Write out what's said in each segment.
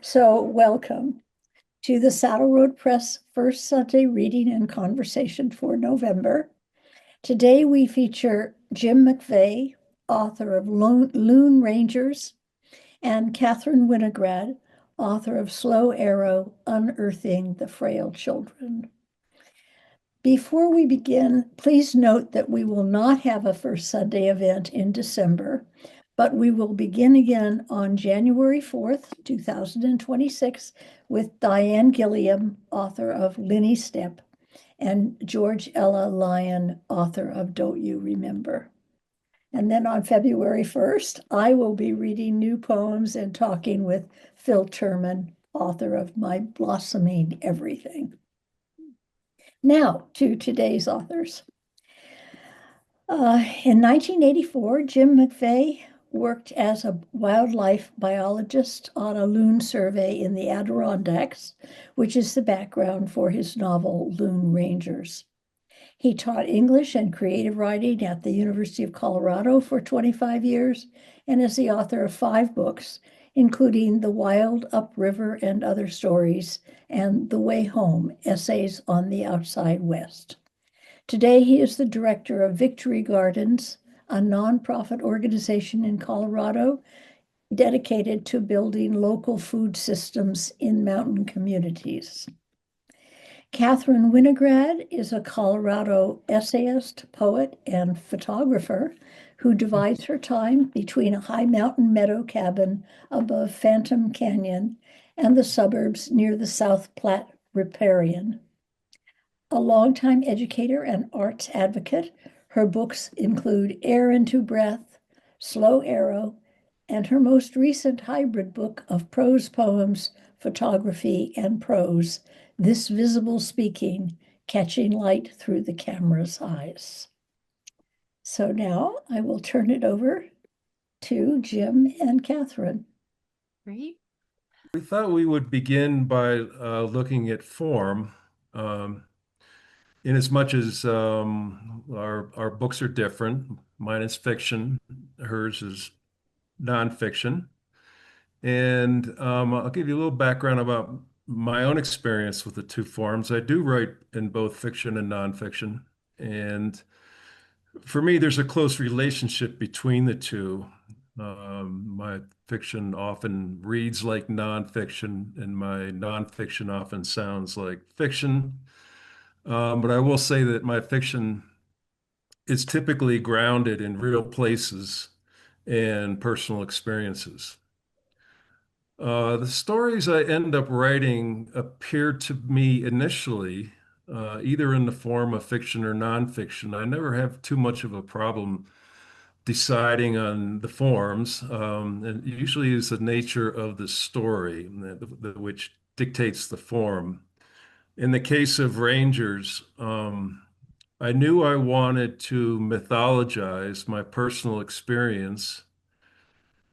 So, welcome to the Saddle Road Press First Sunday Reading and Conversation for November. Today we feature Jim McVey, author of Loon Rangers, and Kathryn Winograd, author of Slow Arrow, Unearthing the Frail Children. Before we begin, please note that we will not have a First Sunday event in December, but we will begin again on January 4th, 2026, with Diane Gilliam, author of Linny Step, and George Ella Lyon, author of Don't You Remember. And then on February 1st, I will be reading new poems and talking with Phil Terman, author of My Blossoming Everything. Now to today's authors. In 1984, Jim McVey worked as a wildlife biologist on a loon survey in the Adirondacks, which is the background for his novel Loon Rangers. He taught English and creative writing at the University of Colorado for 25 years and is the author of 5 books, including The Wild Upriver and Other Stories and The Way Home, Essays on the Outside West. Today, he is the director of Victory Gardens, a nonprofit organization in Colorado dedicated to building local food systems in mountain communities. Kathryn Winograd is a Colorado essayist, poet, and photographer who divides her time between a high mountain meadow cabin above Phantom Canyon and the suburbs near the South Platte Riparian. A longtime educator and arts advocate, her books include Air into Breath, Slow Arrow, and her most recent hybrid book of prose poems, photography, and prose, This Visible Speaking, Catching Light Through the Camera's Eyes. So now I will turn it over to Jim and Kathryn. Great. We thought we would begin by looking at form. In as much as our books are different, mine is fiction, hers is nonfiction. And I'll give you a little background about my own experience with the two forms. I do write in both fiction and nonfiction. And for me, there's a close relationship between the two. My fiction often reads like nonfiction, and my nonfiction often sounds like fiction. But I will say that my fiction is typically grounded in real places and personal experiences. The stories I end up writing appear to me initially either in the form of fiction or nonfiction. I never have too much of a problem deciding on the forms, and usually it's the nature of the story which dictates the form. In the case of Rangers, I knew I wanted to mythologize my personal experience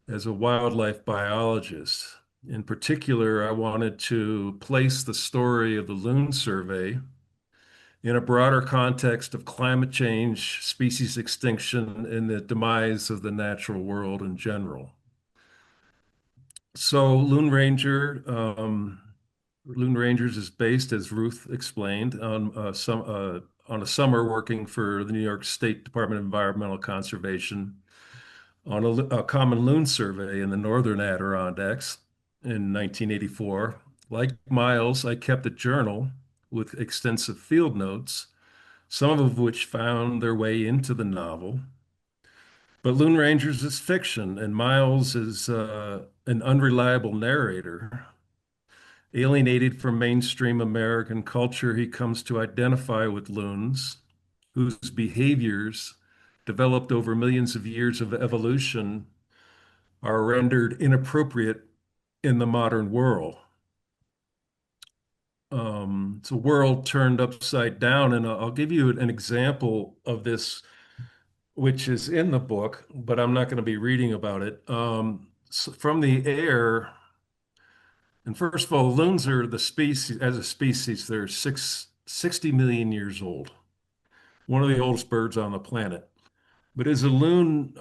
as a wildlife biologist. In particular, I wanted to place the story of the Loon Survey in a broader context of climate change, species extinction, and the demise of the natural world in general. So Loon Rangers is based, as Ruth explained, on a summer working for the New York State Department of Environmental Conservation on a common loon survey in the northern Adirondacks in 1984. Like Miles, I kept a journal with extensive field notes, some of which found their way into the novel. But Loon Rangers is fiction, and Miles is an unreliable narrator. Alienated from mainstream American culture, he comes to identify with loons, whose behaviors, developed over millions of years of evolution, are rendered inappropriate in the modern world. It's a world turned upside down, and I'll give you an example of this, which is in the book, but I'm not going to be reading about it. So from the air, and first of all, loons are the species, as a species, they're 60 million years old, one of the oldest birds on the planet. But as a loon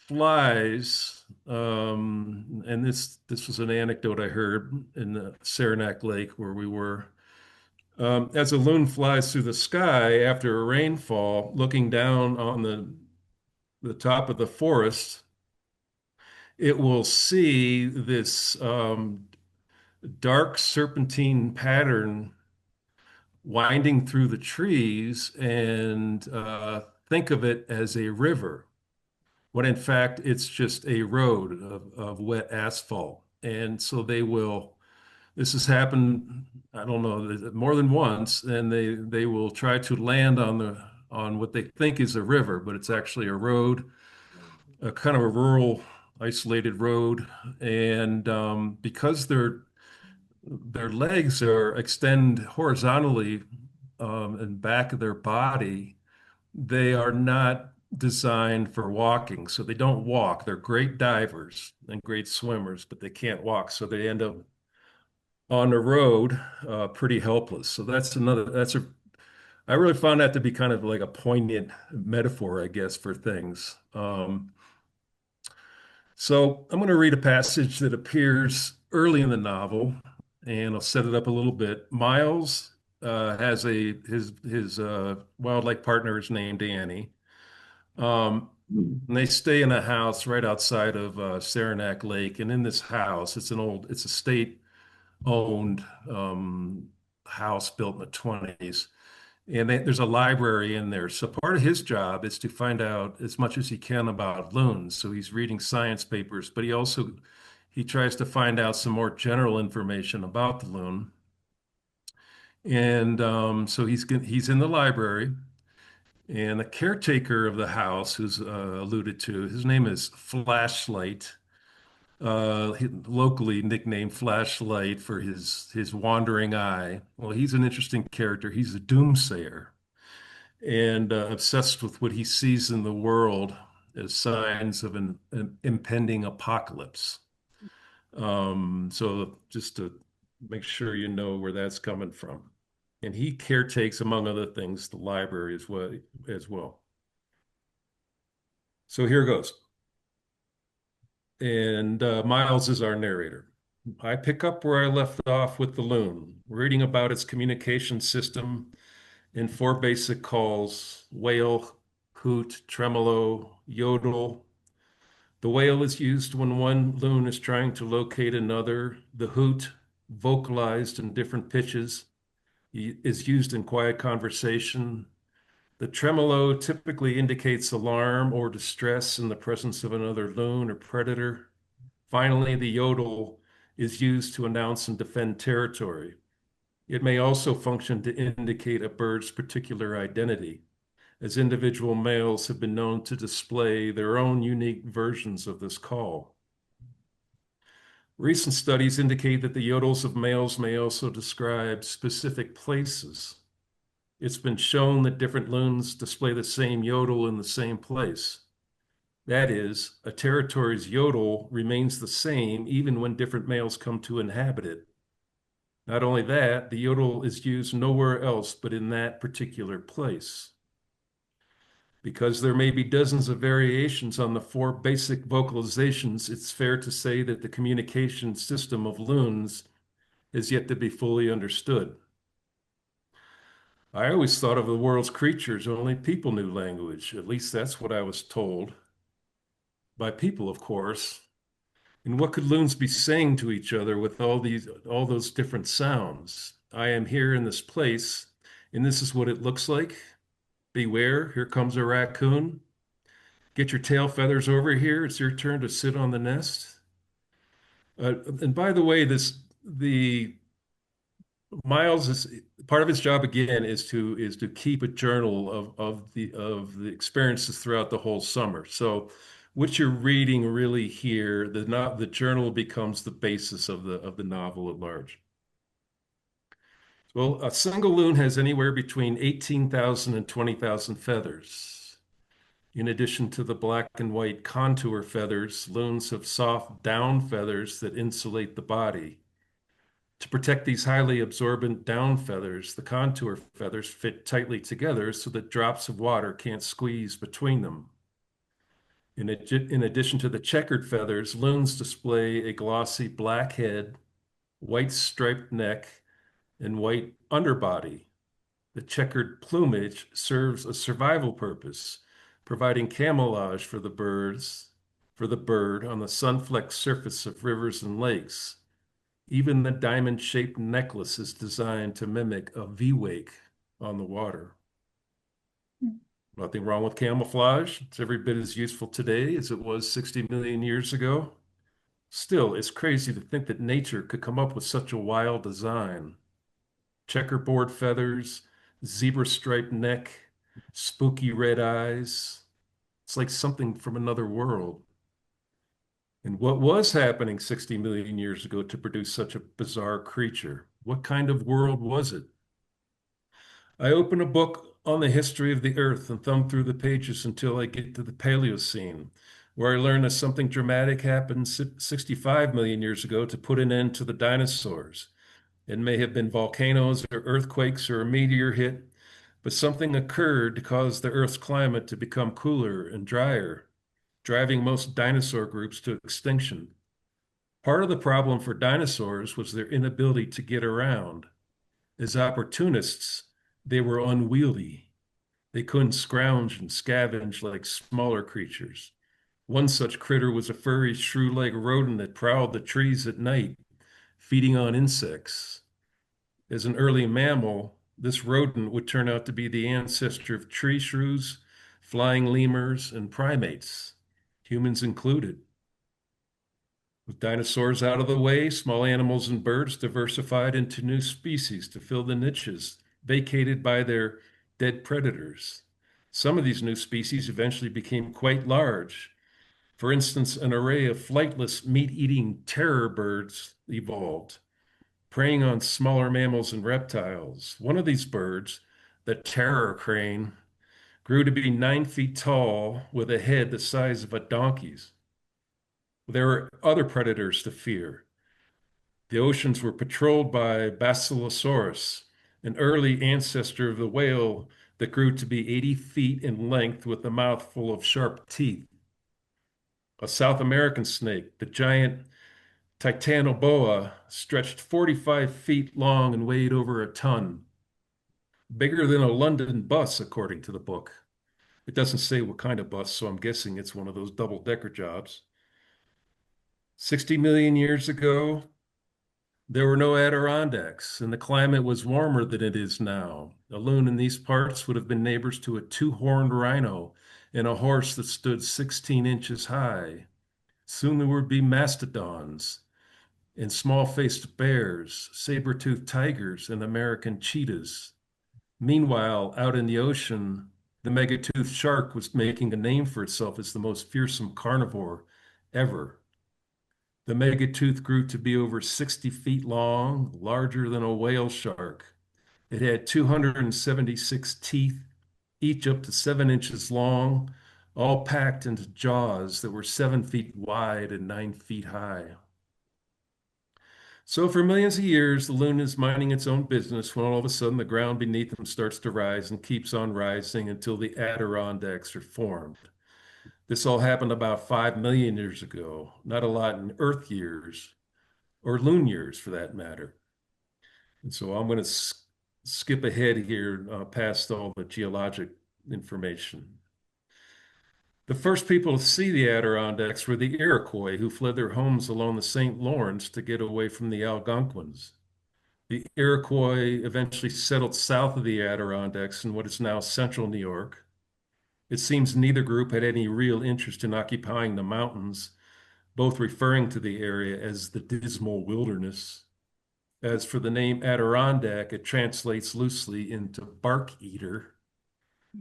flies, and this was an anecdote I heard in the Saranac Lake where we were. As a loon flies through the sky after a rainfall, looking down on the top of the forest, it will see this dark serpentine pattern winding through the trees and think of it as a river, when in fact it's just a road of wet asphalt. And so this has happened, I don't know, more than once, and they will try to land on what they think is a river, but it's actually a road, a kind of a rural, isolated road. And because their legs are extend horizontally and back of their body, they are not designed for walking. So they don't walk. They're great divers and great swimmers, but they can't walk. So they end up on the road pretty helpless. So I really found that to be kind of like a poignant metaphor, I guess, for things. So I'm going to read a passage that appears early in the novel, and I'll set it up a little bit. Miles has his wildlife partner is named Annie. And they stay in a house right outside of Saranac Lake, and in this house, it's a state-owned house built in the 20s. And there's a library in there. So part of his job is to find out as much as he can about loons. So he's reading science papers, but he tries to find out some more general information about the loon. And so he's in the library, and the caretaker of the house, who's alluded to, his name is Flashlight, locally nicknamed Flashlight for his wandering eye. Well, he's an interesting character. He's a doomsayer and obsessed with what he sees in the world as signs of an impending apocalypse. So just to make sure you know where that's coming from. And he caretakes, among other things, the library as well. So here goes. And Miles is our narrator. I pick up where I left off with the loon, reading about its communication system in four basic calls: wail, hoot, tremolo, yodel. The wail is used when one loon is trying to locate another. The hoot, vocalized in different pitches, is used in quiet conversation. The tremolo typically indicates alarm or distress in the presence of another loon or predator. Finally, the yodel is used to announce and defend territory. It may also function to indicate a bird's particular identity, as individual males have been known to display their own unique versions of this call. Recent studies indicate that the yodels of males may also describe specific places. It's been shown that different loons display the same yodel in the same place. That is, a territory's yodel remains the same even when different males come to inhabit it. Not only that, the yodel is used nowhere else but in that particular place. Because there may be dozens of variations on the four basic vocalizations, it's fair to say that the communication system of loons is yet to be fully understood. I always thought of the world's creatures, only people knew language. At least that's what I was told. By people, of course. And what could loons be saying to each other with all those different sounds? I am here in this place, and this is what it looks like. Beware, here comes a raccoon. Get your tail feathers over here. It's your turn to sit on the nest. And by the way, the Miles is part of his job again is to keep a journal of the experiences throughout the whole summer. So what you're reading really here, the journal becomes the basis of the novel at large. Well, a single loon has anywhere between 18,000 and 20,000 feathers. In addition to the black and white contour feathers, loons have soft down feathers that insulate the body. To protect these highly absorbent down feathers, the contour feathers fit tightly together so that drops of water can't squeeze between them. In addition to the checkered feathers, loons display a glossy black head, white striped neck, and white underbody. The checkered plumage serves a survival purpose, providing camouflage for the bird on the sun-flecked surface of rivers and lakes. Even the diamond-shaped necklace is designed to mimic a V-wake on the water. Nothing wrong with camouflage. It's every bit as useful today as it was 60 million years ago. Still, it's crazy to think that nature could come up with such a wild design. Checkerboard feathers, zebra striped neck, spooky red eyes. It's like something from another world. And what was happening 60 million years ago to produce such a bizarre creature? What kind of world was it? I open a book on the history of the Earth and thumb through the pages until I get to the Paleocene, where I learn that something dramatic happened 65 million years ago to put an end to the dinosaurs. It may have been volcanoes or earthquakes or a meteor hit, but something occurred to cause the Earth's climate to become cooler and drier, driving most dinosaur groups to extinction. Part of the problem for dinosaurs was their inability to get around. As opportunists, they were unwieldy. They couldn't scrounge and scavenge like smaller creatures. One such critter was a furry, shrew-like rodent that prowled the trees at night, feeding on insects. As an early mammal, this rodent would turn out to be the ancestor of tree shrews, flying lemurs, and primates, humans included. With dinosaurs out of the way, small animals and birds diversified into new species to fill the niches vacated by their dead predators. Some of these new species eventually became quite large. For instance, an array of flightless, meat-eating terror birds evolved, preying on smaller mammals and reptiles. One of these birds, the terror crane, grew to be 9 feet tall with a head the size of a donkey's. There were other predators to fear. The oceans were patrolled by Basilosaurus, an early ancestor of the whale that grew to be 80 feet in length with a mouth full of sharp teeth. A South American snake, the giant Titanoboa, stretched 45 feet long and weighed over a ton, bigger than a London bus, according to the book. It doesn't say what kind of bus, so I'm guessing it's one of those double-decker jobs. 60 million years ago, there were no Adirondacks, and the climate was warmer than it is now. A loon in these parts would have been neighbors to a two-horned rhino and a horse that stood 16 inches high. Soon there would be mastodons and small-faced bears, saber-toothed tigers, and American cheetahs. Meanwhile, out in the ocean, the mega-toothed shark was making a name for itself as the most fearsome carnivore ever. The megatooth grew to be over 60 feet long, larger than a whale shark. It had 276 teeth, each up to 7 inches long, all packed into jaws that were 7 feet wide and 9 feet high. So for millions of years, the loon is minding its own business when all of a sudden the ground beneath him starts to rise and keeps on rising until the Adirondacks are formed. This all happened about 5 million years ago, not a lot in Earth years, or loon years for that matter. And so I'm going to skip ahead here past all the geologic information. The first people to see the Adirondacks were the Iroquois, who fled their homes along the St. Lawrence to get away from the Algonquins. The Iroquois eventually settled south of the Adirondacks in what is now central New York. It seems neither group had any real interest in occupying the mountains, both referring to the area as the Dismal Wilderness. As for the name Adirondack, it translates loosely into bark eater,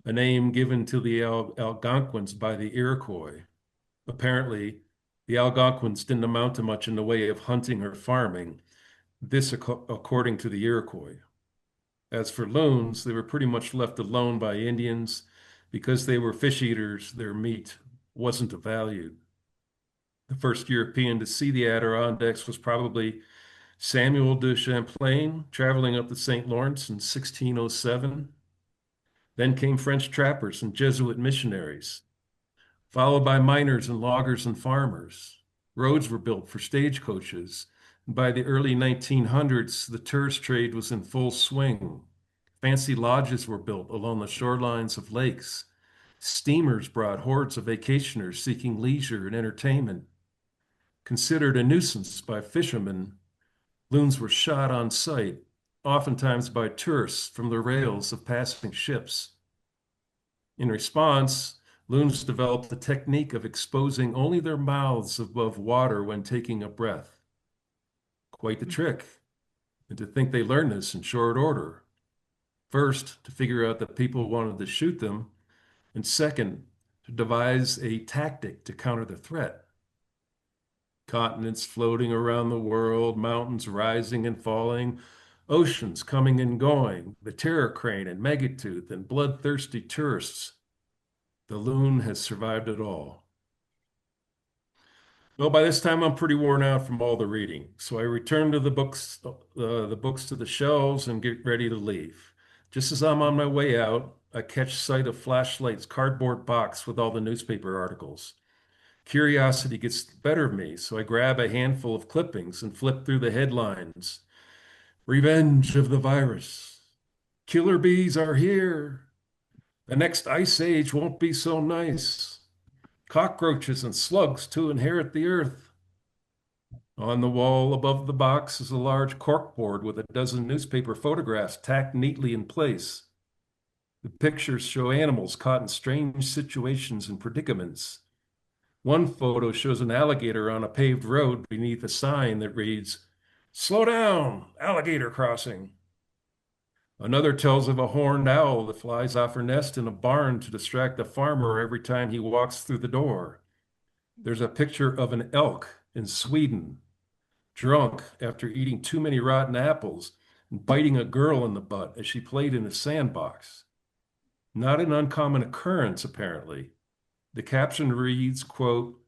a name given to the Algonquins by the Iroquois. Apparently, the Algonquins didn't amount to much in the way of hunting or farming, this according to the Iroquois. As for loons, they were pretty much left alone by Indians. Because they were fish eaters, their meat wasn't valued. The first European to see the Adirondacks was probably Samuel de Champlain, traveling up the St. Lawrence in 1607. Then came French trappers and Jesuit missionaries. followed by miners and loggers and farmers. Roads were built for stagecoaches. By the early 1900s, the tourist trade was in full swing. Fancy lodges were built along the shorelines of lakes. Steamers brought hordes of vacationers seeking leisure and entertainment. Considered a nuisance by fishermen, loons were shot on sight, oftentimes by tourists from the rails of passing ships. In response, loons developed the technique of exposing only their mouths above water when taking a breath. Quite the trick, and to think they learned this in short order. First, to figure out that people wanted to shoot them, and second, to devise a tactic to counter the threat. Continents floating around the world, mountains rising and falling, oceans coming and going, the terror crane and megatooth and bloodthirsty tourists. The loon has survived it all. Well, by this time I'm pretty worn out from all the reading, so I return to the books to the shelves and get ready to leave. Just as I'm on my way out, I catch sight of Flashlight's cardboard box with all the newspaper articles. Curiosity gets the better of me, so I grab a handful of clippings and flip through the headlines. Revenge of the virus. Killer bees are here. The next ice age won't be so nice. Cockroaches and slugs to inherit the earth. On the wall above the box is a large corkboard with a dozen newspaper photographs tacked neatly in place. The pictures show animals caught in strange situations and predicaments. One photo shows an alligator on a paved road beneath a sign that reads, "Slow down, alligator crossing." Another tells of a horned owl that flies off her nest in a barn to distract the farmer every time he walks through the door. There's a picture of an elk in Sweden, drunk after eating too many rotten apples and biting a girl in the butt as she played in a sandbox. Not an uncommon occurrence, apparently. The caption reads, quote,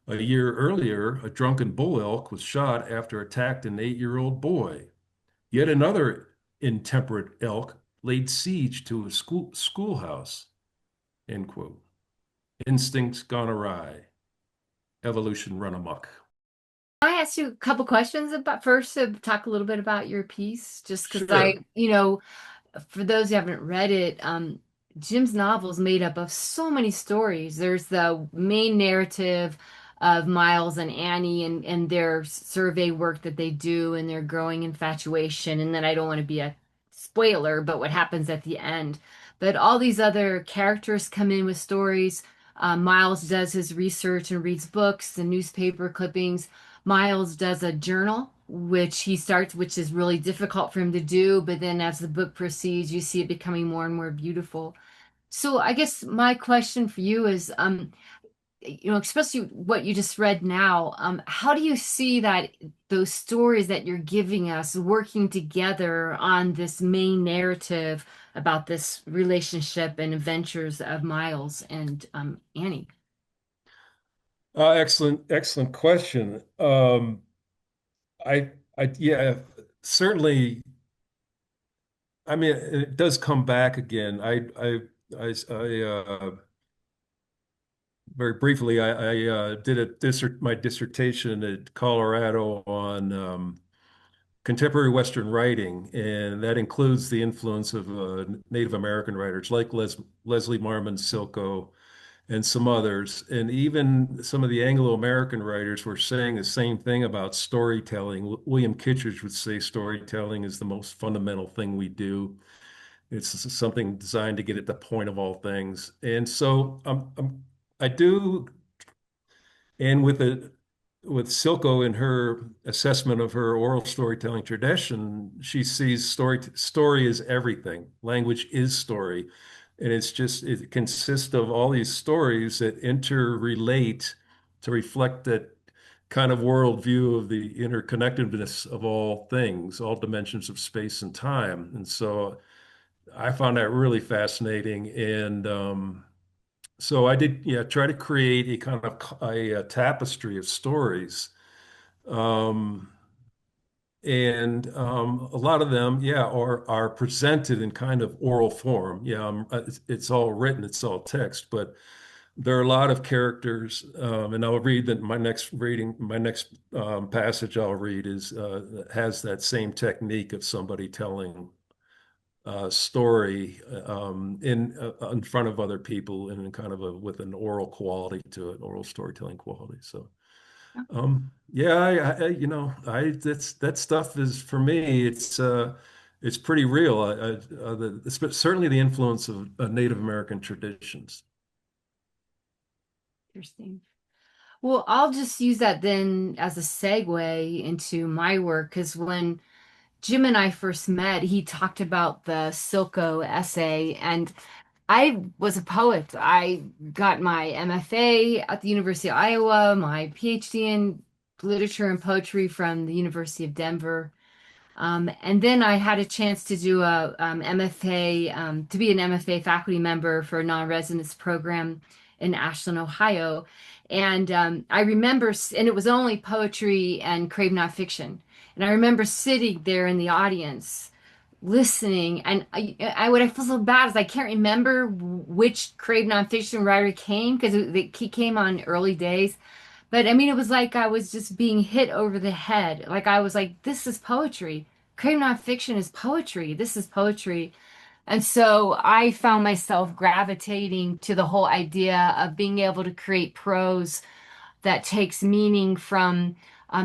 "A year earlier, a drunken bull elk was shot after attacked an 8-year-old boy. Yet another intemperate elk laid siege to a schoolhouse," end quote. Instincts gone awry. Evolution run amok. I asked you a couple questions about first to talk a little bit about your piece, just because Sure. for those who haven't read it, Jim's novel is made up of so many stories. There's the main narrative of Miles and Annie and their survey work that they do and their growing infatuation. And then I don't want to be a spoiler, but what happens at the end. But all these other characters come in with stories. Miles does his research and reads books and newspaper clippings. Miles does a journal, which he starts, which is really difficult for him to do. But then as the book proceeds, you see it becoming more and more beautiful. So I guess my question for you is, especially what you just read now, how do you see that those stories that you're giving us working together on this main narrative about this relationship and adventures of Miles and Annie? Excellent question. Yeah, certainly. I mean, it does come back again. Very briefly, I did my dissertation at Colorado on contemporary Western writing, and that includes the influence of Native American writers like Leslie Marmon Silko and some others. And even some of the Anglo-American writers were saying the same thing about storytelling. William Kittredge would say storytelling is the most fundamental thing we do. It's something designed to get at the point of all things. And so I do, and with Silko in her assessment of her oral storytelling tradition, she sees story is everything. Language is story. And it consists of all these stories that interrelate to reflect that kind of worldview of the interconnectedness of all things, all dimensions of space and time. And so I found that really fascinating. And so I did, yeah, try to create a kind of a tapestry of stories. Um, and a lot of them, yeah, are presented in kind of oral form. Yeah, it's all written, it's all text, but there are a lot of characters, and I'll read that my next passage I'll read is has that same technique of somebody telling a story in front of other people in kind of a with an oral quality to it, oral storytelling quality. So yeah, that's that stuff is for me. It's pretty real. Certainly the influence of Native American traditions. Interesting. Well, I'll just use that then as a segue into my work because when Jim and I first met, he talked about the Silko essay, and I was a poet. I got my MFA at the University of Iowa, my PhD in literature and poetry from the University of Denver. And then I had a chance to do a MFA, to be an MFA faculty member for a non-residence program in Ashland, Ohio. And I remember, and it was only poetry and crave nonfiction. And I remember sitting there in the audience listening, and what I feel so bad is I can't remember which crave nonfiction writer came because he came on early days. But I mean, it was like I was just being hit over the head. Like I was like, this is poetry. Crave nonfiction is poetry. This is poetry. And so I found myself gravitating to the whole idea of being able to create prose that takes meaning from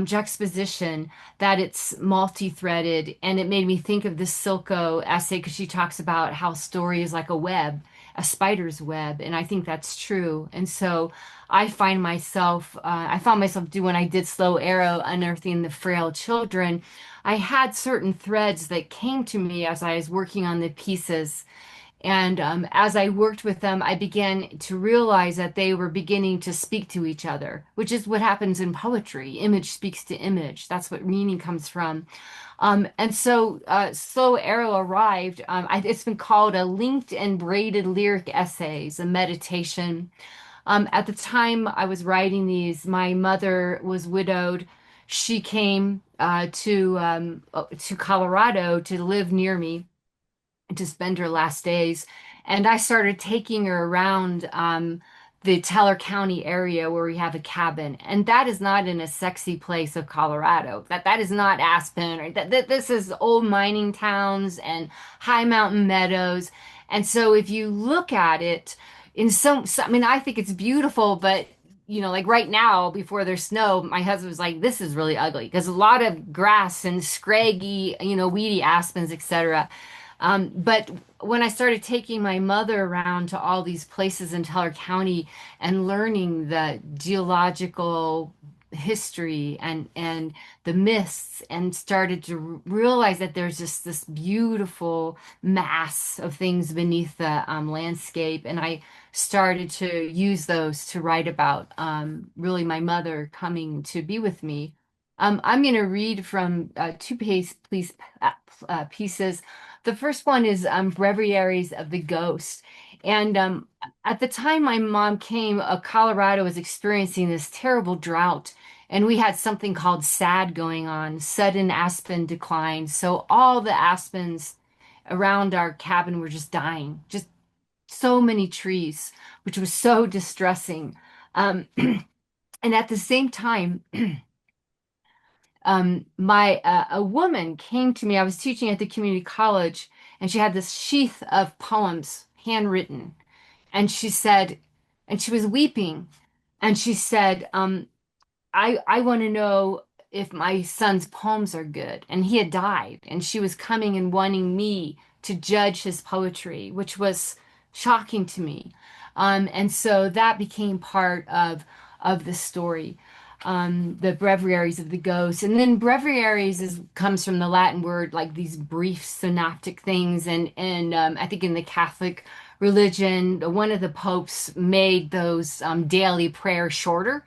juxtaposition, that it's multi-threaded. And it made me think of this Silko essay because she talks about how story is like a web, a spider's web. And I think that's true. And so I found myself doing, when I did Slow Arrow, Unearthing the Frail Children, I had certain threads that came to me as I was working on the pieces. And as I worked with them, I began to realize that they were beginning to speak to each other, which is what happens in poetry. Image speaks to image. That's what meaning comes from. And so Slow Arrow arrived. It's been called a linked and braided lyric essays, a meditation. At the time I was writing these, my mother was widowed. She came to Colorado to live near me to spend her last days. And I started taking her around the Teller County area where we have a cabin. And that is not in a sexy place of Colorado. That is not Aspen. Or this is old mining towns and high mountain meadows. And so if you look at it I mean, I think it's beautiful, but like right now, before there's snow, my husband was like, "This is really ugly," because a lot of grass and scraggy, weedy aspens, etc. But when I started taking my mother around to all these places in Teller County and learning the geological history and the myths, and started to realize that there's just this beautiful mass of things beneath the landscape, and I started to use those to write about really my mother coming to be with me. I'm going to read from pieces. The first one is Breviaries of the Ghost. And at the time my mom came, Colorado was experiencing this terrible drought. And we had something called SAD going on, sudden aspen decline. So all the aspens around our cabin were just dying, just so many trees, which was so distressing. And at the same time, my a woman came to me. I was teaching at the community college, and she had this sheath of poems handwritten, and she said, and she was weeping, and she said, I want to know if my son's poems are good. And he had died, and she was coming and wanting me to judge his poetry, which was shocking to me. And so that became part of the story. The breviaries of the ghost. And then breviaries comes from the Latin word, like these brief synoptic things. And I think in the Catholic religion, one of the popes made those daily prayers shorter.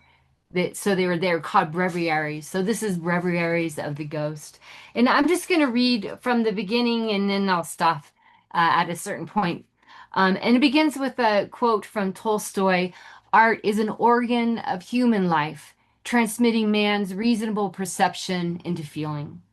So they're called breviaries. So this is breviaries of the ghost. And I'm just going to read from the beginning, and then I'll stop at a certain point. And it begins with a quote from Tolstoy: "Art is an organ of human life, transmitting man's reasonable perception into feeling."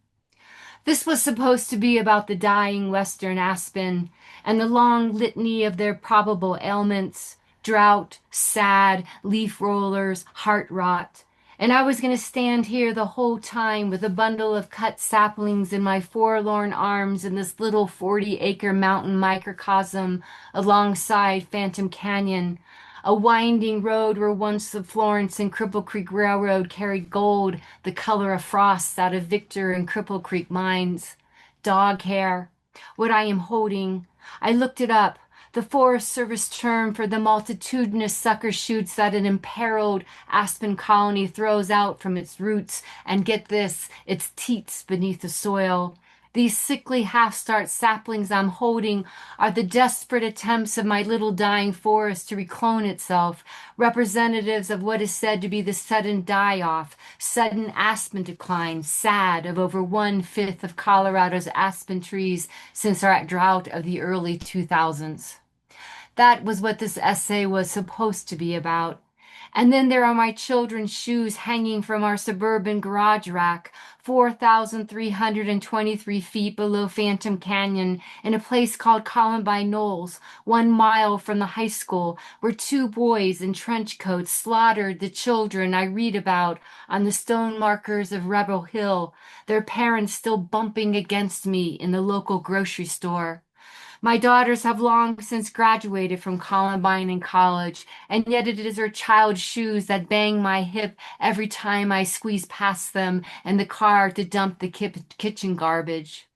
This was supposed to be about the dying Western aspen and the long litany of their probable ailments, drought, sad, leaf rollers, heart rot. And I was going to stand here the whole time with a bundle of cut saplings in my forlorn arms in this little 40-acre mountain microcosm alongside Phantom Canyon, a winding road where once the Florence and Cripple Creek Railroad carried gold, the color of frost out of Victor and Cripple Creek mines. Dog hair. What I am holding. I looked it up. The Forest Service term for the multitudinous sucker shoots that an imperiled aspen colony throws out from its roots, and get this, its teats beneath the soil. These sickly half-start saplings I'm holding are the desperate attempts of my little dying forest to reclone itself, representatives of what is said to be the sudden die-off, sudden aspen decline, sad, of over 1/5 of Colorado's aspen trees since our drought of the early 2000s. That was what this essay was supposed to be about. And then there are my children's shoes hanging from our suburban garage rack, 4,323 feet below Phantom Canyon, in a place called Columbine Knolls, 1 mile from the high school, where two boys in trench coats slaughtered the children I read about on the stone markers of Rebel Hill, their parents still bumping against me in the local grocery store. My daughters have long since graduated from Columbine and college, and yet it is their child's shoes that bang my hip every time I squeeze past them in the car to dump the kitchen garbage.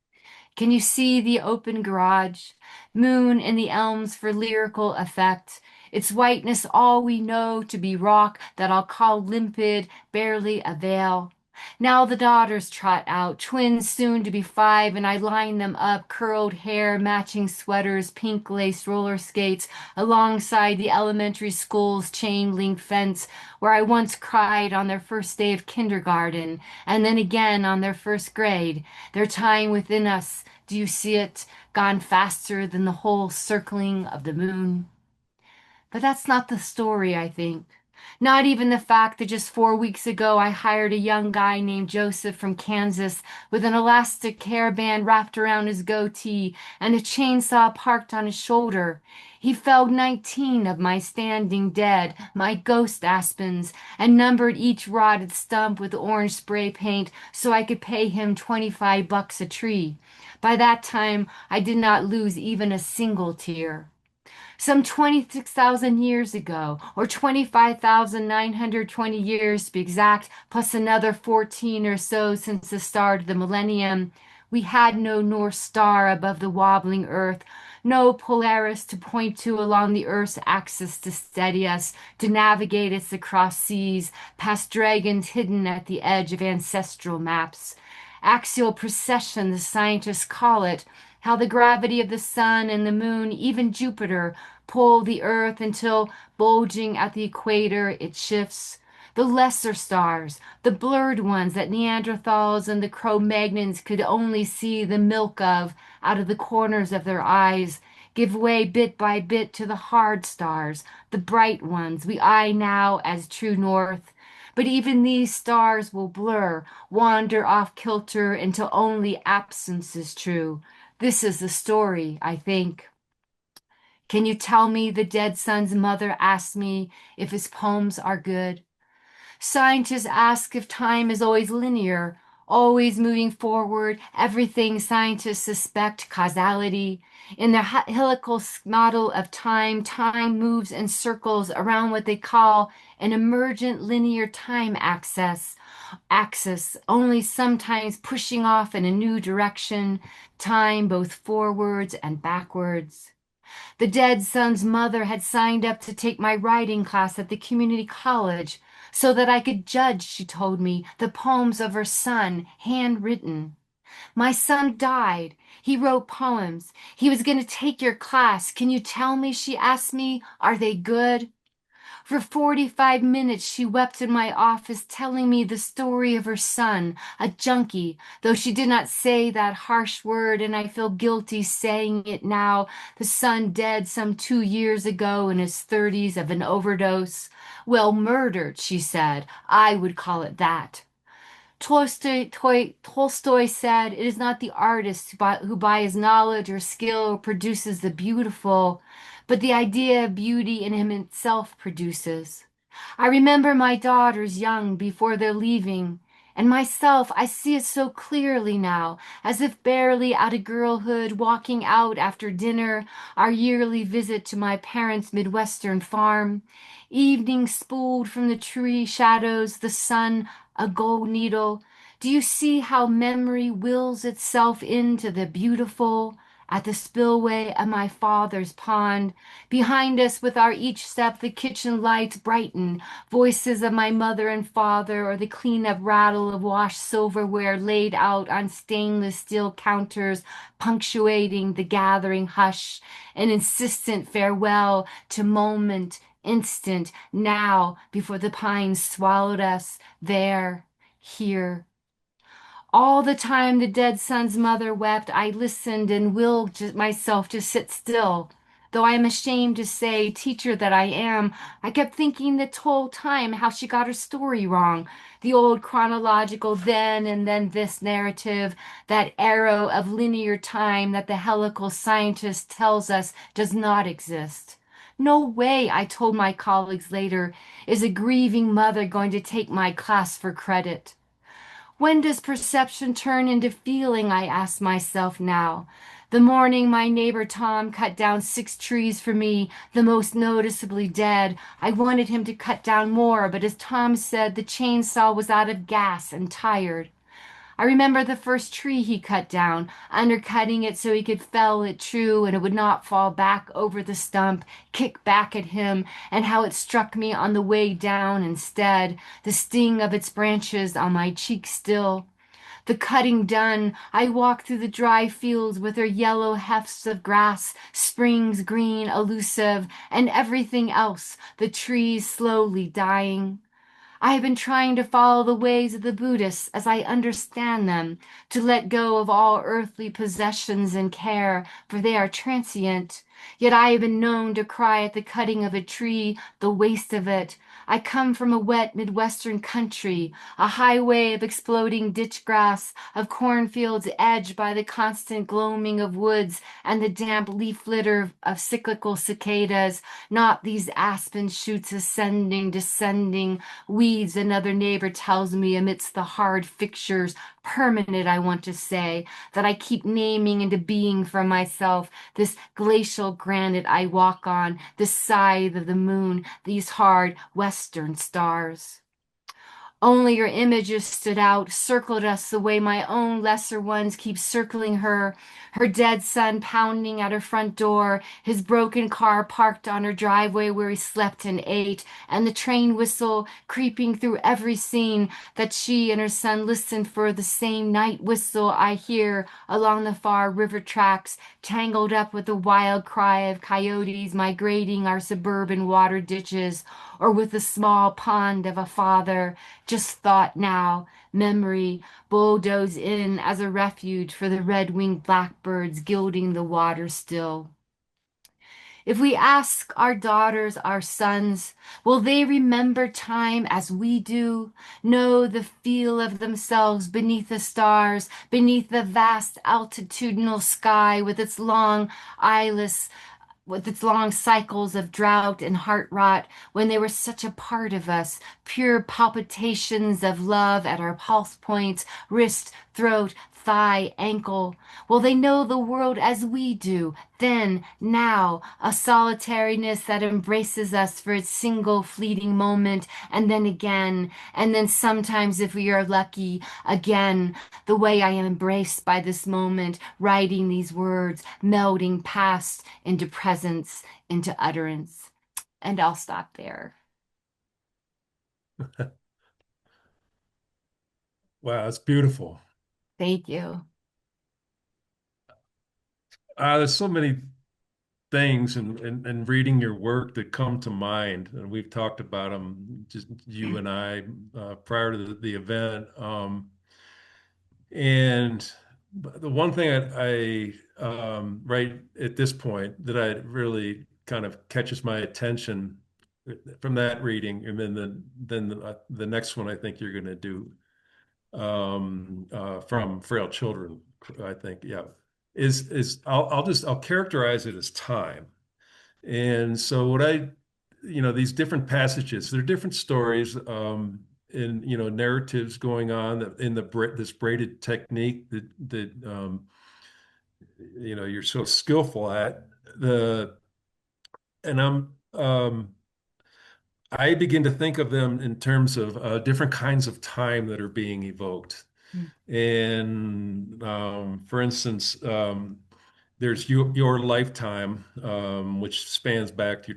Can you see the open garage? Moon in the elms for lyrical effect. Its whiteness all we know to be rock that I'll call limpid, barely a veil. Now the daughters trot out, twins soon to be 5, and I line them up, curled hair, matching sweaters, pink lace roller skates, alongside the elementary school's chain-link fence, where I once cried on their first day of kindergarten, and then again on their first grade. Their time within us, do you see it, gone faster than the whole circling of the moon? But that's not the story, I think. Not even the fact that just 4 weeks ago I hired a young guy named Joseph from Kansas with an elastic hairband wrapped around his goatee and a chainsaw parked on his shoulder. He felled 19 of my standing dead, my ghost aspens, and numbered each rotted stump with orange spray paint so I could pay him $25 a tree. By that time, I did not lose even a single tear. Some 26,000 years ago, or 25,920 years to be exact, plus another 14 or so since the start of the millennium, we had no North Star above the wobbling earth, no Polaris to point to along the Earth's axis to steady us, to navigate us across seas, past dragons hidden at the edge of ancestral maps. Axial precession, the scientists call it, how the gravity of the sun and the moon, even Jupiter, pull the earth until, bulging at the equator, it shifts. The lesser stars, the blurred ones that Neanderthals and the Cro-Magnons could only see the milk of out of the corners of their eyes, give way bit by bit to the hard stars, the bright ones we eye now as true north. But even these stars will blur, wander off kilter until only absence is true. This is the story, I think. Can you tell me, the dead son's mother asked me, if his poems are good? Scientists ask if time is always linear, always moving forward. Everything scientists suspect causality. In their helical model of time, time moves in circles around what they call an emergent linear time axis, only sometimes pushing off in a new direction, time both forwards and backwards. The dead son's mother had signed up to take my writing class at the community college so that I could judge, she told me, the poems of her son, handwritten. My son died. He wrote poems. He was going to take your class. Can you tell me, she asked me, are they good? For 45 minutes she wept in my office telling me the story of her son, a junkie, though she did not say that harsh word and I feel guilty saying it now, the son dead some 2 years ago in his 30s of an overdose. Well, murdered, she said. I would call it that. Tolstoy said, it is not the artist who by his knowledge or skill produces the beautiful, but the idea of beauty in him itself produces. I remember my daughters young before their leaving, and myself, I see it so clearly now, as if barely out of girlhood, walking out after dinner, our yearly visit to my parents' Midwestern farm. Evening spooled from the tree shadows, the sun a gold needle. Do you see how memory wills itself into the beautiful? At the spillway of my father's pond, behind us with our each step, the kitchen lights brighten, voices of my mother and father, or the clean-up rattle of washed silverware laid out on stainless steel counters, punctuating the gathering hush, an insistent farewell to moment, instant, now, before the pines swallowed us, there, here. All the time the dead son's mother wept, I listened and willed myself to sit still. Though I am ashamed to say, teacher that I am, I kept thinking the whole time how she got her story wrong. The old chronological then and then this narrative, that arrow of linear time that the helical scientist tells us does not exist. No way, I told my colleagues later, is a grieving mother going to take my class for credit. When does perception turn into feeling? I ask myself now. The morning my neighbor Tom cut down 6 trees for me, the most noticeably dead, I wanted him to cut down more, but as Tom said, the chainsaw was out of gas and tired. I remember the first tree he cut down, undercutting it so he could fell it true and it would not fall back over the stump, kick back at him, and how it struck me on the way down instead, the sting of its branches on my cheek still. The cutting done, I walked through the dry fields with their yellow hefts of grass, springs green, elusive, and everything else, the trees slowly dying. I have been trying to follow the ways of the Buddhists as I understand them, to let go of all earthly possessions and care, for they are transient. Yet I have been known to cry at the cutting of a tree, the waste of it. I come from a wet Midwestern country, a highway of exploding ditch grass, of cornfields edged by the constant gloaming of woods and the damp leaf litter of cyclical cicadas, not these aspen shoots ascending, descending, weeds, another neighbor tells me amidst the hard fixtures, permanent, I want to say, that I keep naming into being for myself, this glacial granite I walk on, this scythe of the moon, these hard western stars. Only your images stood out, circled us the way my own lesser ones keep circling her, her dead son pounding at her front door, his broken car parked on her driveway where he slept and ate, and the train whistle creeping through every scene that she and her son listened for, the same night whistle I hear along the far river tracks, tangled up with the wild cry of coyotes migrating our suburban water ditches, or with the small pond of a father. Just thought now, memory, bulldoze in as a refuge for the red-winged blackbirds gilding the water still. If we ask our daughters, our sons, will they remember time as we do, know the feel of themselves beneath the stars, beneath the vast altitudinal sky eyeless with its long cycles of drought and heart rot, when they were such a part of us, pure palpitations of love at our pulse points, wrist, throat, thigh, ankle? Will they know the world as we do, then, now, a solitariness that embraces us for its single fleeting moment, and then sometimes, if we are lucky, again, the way I am embraced by this moment, writing these words, melding past into presence, into utterance. And I'll stop there. Wow, it's beautiful. Thank you. There's so many things and reading your work that come to mind, and we've talked about them, just you and I, prior to the event. And the one thing right at this point that I really kind of catches my attention from that reading, and then the next one I think you're going to do, from Frail Children, I think, yeah, is I'll characterize it as time. And so what these different passages, they're different stories, and narratives going on in this braided technique that you're so skillful at. The and I begin to think of them in terms of different kinds of time that are being evoked. And for instance, there's your lifetime, which spans back to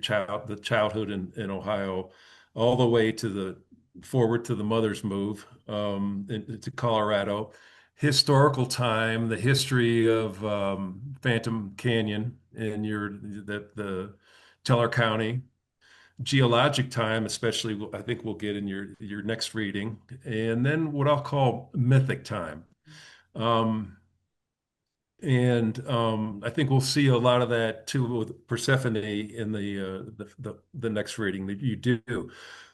the childhood in Ohio, all the way to the forward to the mother's move to Colorado. Historical time, the history of Phantom Canyon in the Teller County. Geologic time, especially, I think we'll get in your next reading, and then what I'll call mythic time. Um, and I think we'll see a lot of that too with Persephone in the next reading that you do.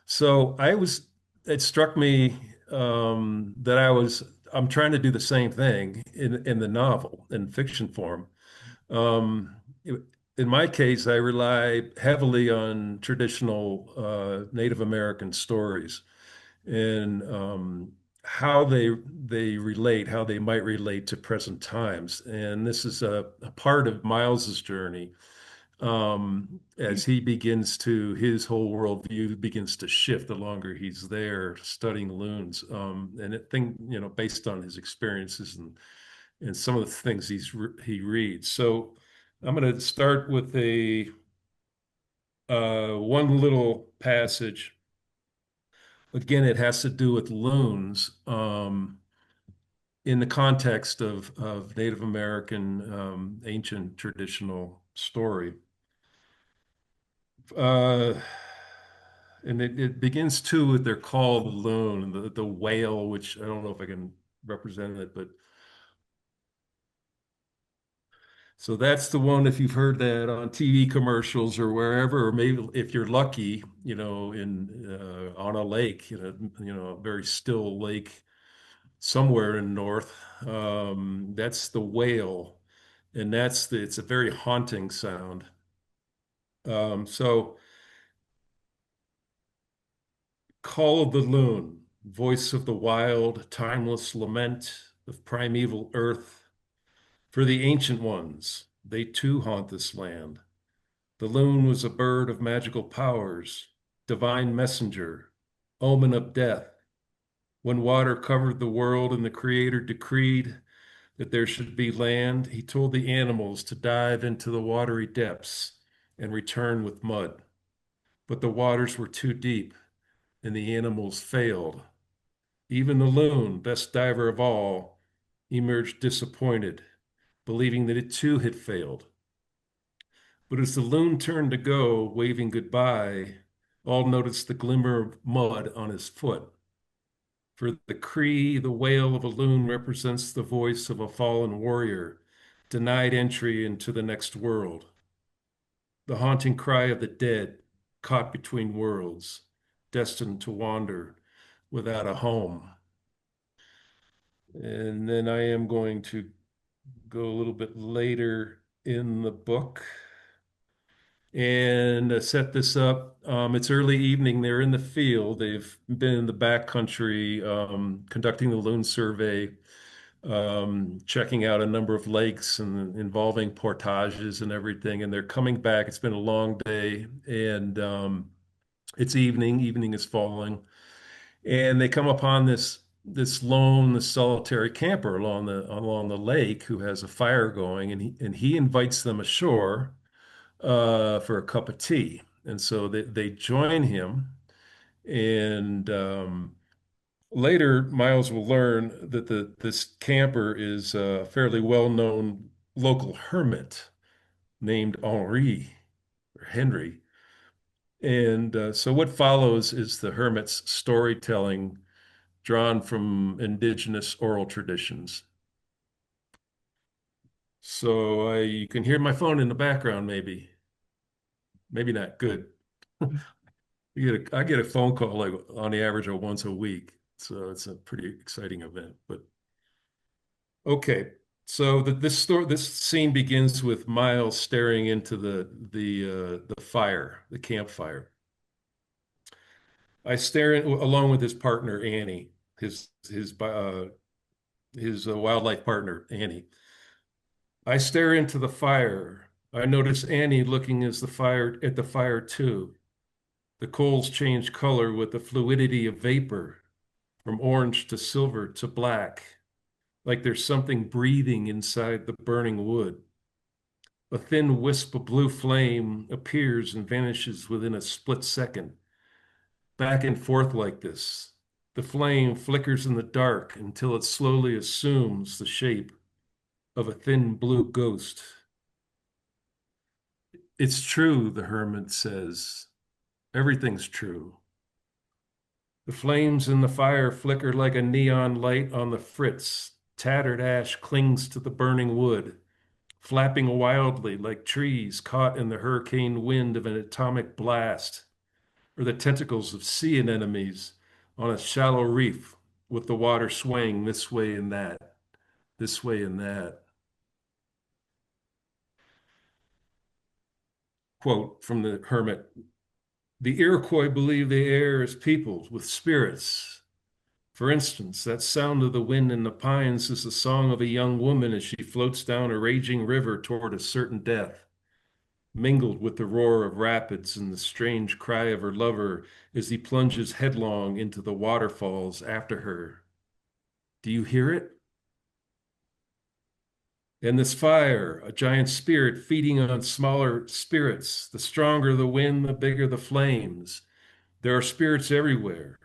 So it struck me that I'm trying to do the same thing in the novel in fiction form. Um, in my case, I rely heavily on traditional Native American stories and how how they might relate to present times. And this is a part of Miles's journey as his whole worldview begins to shift the longer he's there studying loons. And based on his experiences and some of the things he reads. So I'm going to start with a one little passage. Again, it has to do with loons in the context of Native American ancient traditional story. Uh, and it begins too with their call, the loon, the whale, which I don't know if I can represent it, but so that's the one, if you've heard that on TV commercials or wherever, or maybe if you're lucky, on a lake, a very still lake somewhere in north. That's the whale, and it's a very haunting sound. So call of the loon, voice of the wild, timeless lament of primeval earth. For the ancient ones, they too haunt this land. The loon was a bird of magical powers, divine messenger, omen of death. When water covered the world and the Creator decreed that there should be land, he told the animals to dive into the watery depths and return with mud. But the waters were too deep, and the animals failed. Even the loon, best diver of all, emerged disappointed, believing that it too had failed. But as the loon turned to go, waving goodbye, all noticed the glimmer of mud on his foot. For the Cree, the wail of a loon represents the voice of a fallen warrior, denied entry into the next world. The haunting cry of the dead, caught between worlds, destined to wander without a home. And then I am going to go a little bit later in the book and set this up. It's early evening. They're in the field. They've been in the backcountry conducting the loon survey, checking out a number of lakes and involving portages and everything. And they're coming back. It's been a long day, and it's evening. Evening is falling, and they come upon this lone, this solitary camper along the lake who has a fire going, and he invites them ashore for a cup of tea. And so they join him. And later, Miles will learn that this camper is a fairly well-known local hermit named Henry. And so what follows is the hermit's storytelling drawn from indigenous oral traditions. So you can hear my phone in the background, maybe. Maybe not. Good. I get a phone call like on the average of once a week. So it's a pretty exciting event. But okay. So this scene begins with Miles staring into the fire, the campfire. I stare in, along with his partner Annie, his wildlife partner Annie. I stare into the fire. I notice Annie looking as at the fire too. The coals change color with the fluidity of vapor, from orange to silver to black, like there's something breathing inside the burning wood. A thin wisp of blue flame appears and vanishes within a split second, back and forth like this. The flame flickers in the dark until it slowly assumes the shape of a thin blue ghost. It's true, the hermit says. Everything's true. The flames in the fire flicker like a neon light on the fritz. Tattered ash clings to the burning wood, flapping wildly like trees caught in the hurricane wind of an atomic blast, or the tentacles of sea anemones on a shallow reef with the water swaying this way and that, this way and that. Quote from the hermit: the Iroquois believe the air is peopled with spirits. For instance, that sound of the wind in the pines is the song of a young woman as she floats down a raging river toward a certain death, mingled with the roar of rapids and the strange cry of her lover as he plunges headlong into the waterfalls after her. Do you hear it? And this fire, a giant spirit feeding on smaller spirits. The stronger the wind, the bigger the flames. There are spirits everywhere.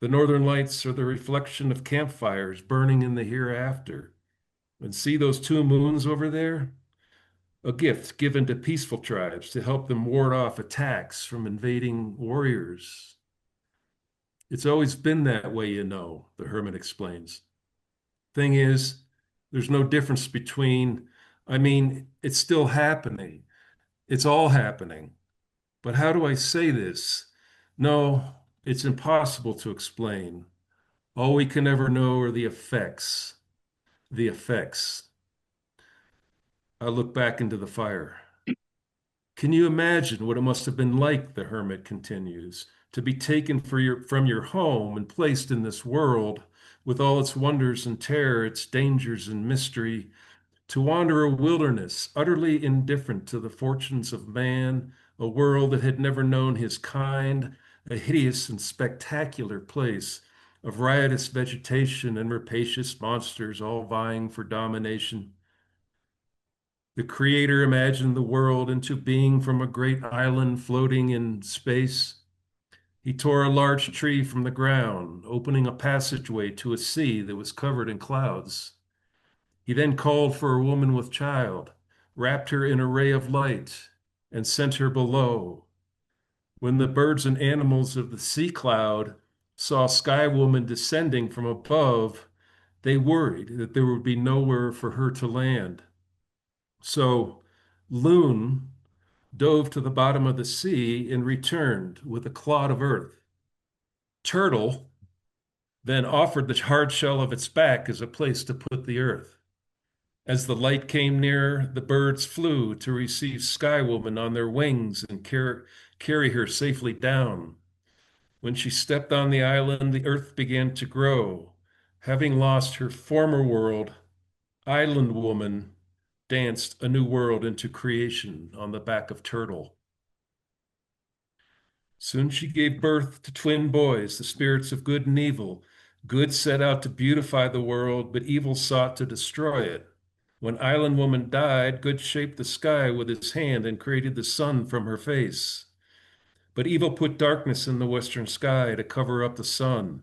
The northern lights are the reflection of campfires burning in the hereafter. And see those two moons over there? A gift given to peaceful tribes to help them ward off attacks from invading warriors. It's always been that way, you know, the hermit explains. Thing is, there's no difference between, I mean, it's still happening. It's all happening. But how do I say this? No, it's impossible to explain. All we can ever know are the effects. The effects. I look back into the fire. Can you imagine what it must have been like, the hermit continues, to be taken from your home and placed in this world with all its wonders and terror, its dangers and mystery, to wander a wilderness utterly indifferent to the fortunes of man, a world that had never known his kind, a hideous and spectacular place of riotous vegetation and rapacious monsters all vying for domination. The Creator imagined the world into being from a great island floating in space. He tore a large tree from the ground, opening a passageway to a sea that was covered in clouds. He then called for a woman with child, wrapped her in a ray of light, and sent her below. When the birds and animals of the sea cloud saw Sky Woman descending from above, they worried that there would be nowhere for her to land. So Loon dove to the bottom of the sea and returned with a clod of earth. Turtle then offered the hard shell of its back as a place to put the earth. As the light came near, the birds flew to receive Sky Woman on their wings and carry her safely down. When she stepped on the island, the earth began to grow. Having lost her former world, Island Woman danced a new world into creation on the back of Turtle. Soon she gave birth to twin boys, the spirits of good and evil. Good set out to beautify the world, but evil sought to destroy it. When Island Woman died, Good shaped the sky with his hand and created the sun from her face. But evil put darkness in the western sky to cover up the sun.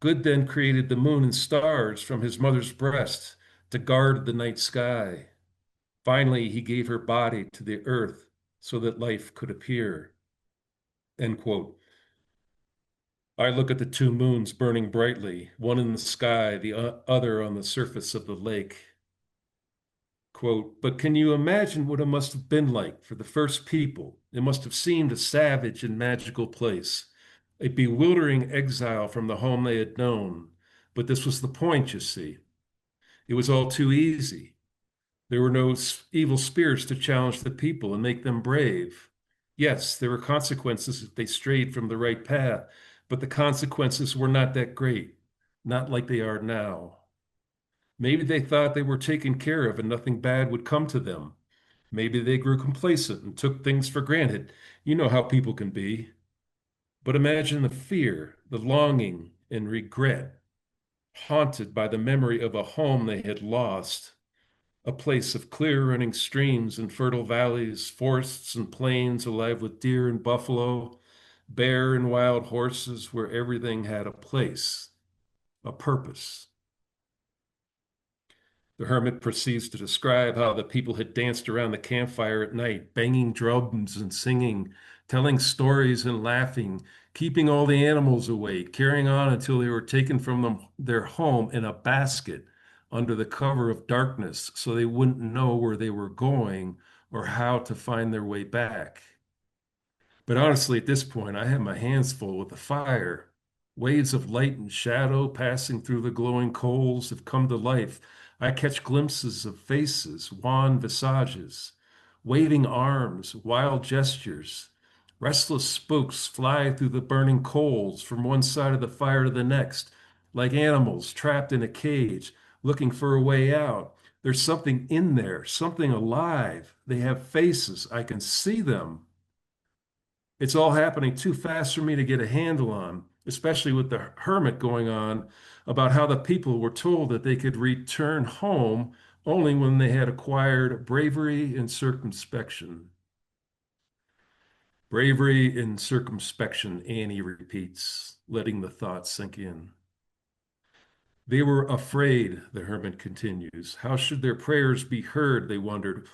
Good then created the moon and stars from his mother's breast to guard the night sky. Finally, he gave her body to the earth so that life could appear. End quote. I look at the two moons burning brightly, one in the sky, the other on the surface of the lake. Quote, but can you imagine what it must have been like for the first people? It must have seemed a savage and magical place, a bewildering exile from the home they had known. But this was the point, you see. It was all too easy. There were no evil spirits to challenge the people and make them brave. Yes, there were consequences if they strayed from the right path, but the consequences were not that great, not like they are now. Maybe they thought they were taken care of and nothing bad would come to them. Maybe they grew complacent and took things for granted. You know how people can be. But imagine the fear, the longing, and regret, haunted by the memory of a home they had lost, a place of clear running streams and fertile valleys, forests and plains alive with deer and buffalo, bear and wild horses, where everything had a place, a purpose. The hermit proceeds to describe how the people had danced around the campfire at night, banging drums and singing, telling stories and laughing, keeping all the animals awake, carrying on until they were taken from their home in a basket under the cover of darkness so they wouldn't know where they were going or how to find their way back. But honestly, at this point, I have my hands full with the fire. Waves of light and shadow passing through the glowing coals have come to life. I catch glimpses of faces, wan visages, waving arms, wild gestures. Restless spooks fly through the burning coals from one side of the fire to the next, like animals trapped in a cage, looking for a way out. There's something in there, something alive. They have faces. I can see them. It's all happening too fast for me to get a handle on, especially with the hermit going on about how the people were told that they could return home only when they had acquired bravery and circumspection. Bravery and circumspection, Annie repeats, letting the thought sink in. They were afraid, the hermit continues. How should their prayers be heard, they wondered.